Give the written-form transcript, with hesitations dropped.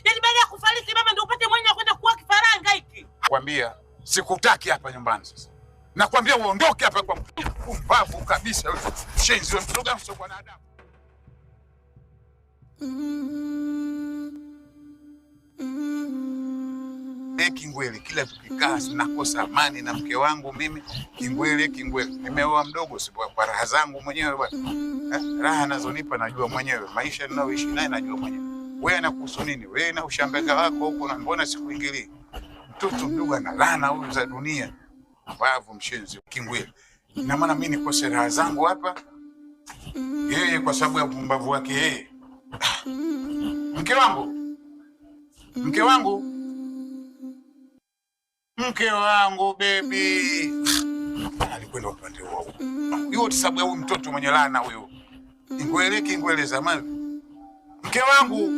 Yaani baada ya kufariki mama ndio upate mwenye kwenda kuwa kifaranga hiki. Nakwambia sikutaki hapa nyumbani sasa. Nakwambia uondoke hapa kwa mbavu kabisa wewe. Shenzi wewe mtoto gani sio mwanadamu. Kingwele kila tukikaa nakosa amani na mke wangu mimi. Kingwele nimeoa mdogo si kwa raha zangu mwenyewe bwana. Raha nazonipa najua mwenyewe, maisha ninayoishi naye najua mwenyewe. Wewe anakuhusu nini? Wewe na ushambega wako huko na mbona sikuingilii? Mtoto mdogo ana laana huyu za dunia. Mbavu mshenzi Kingwele. Na maana mimi nikose raha zangu hapa. Yeye kwa sababu ya upumbavu wake yeye. Mke wangu. Mke wangu baby. Alikwenda upande huo. Hiyo sababu ya huyu mtoto mwenye laana huyo. Kingwele zamani. Mke wangu.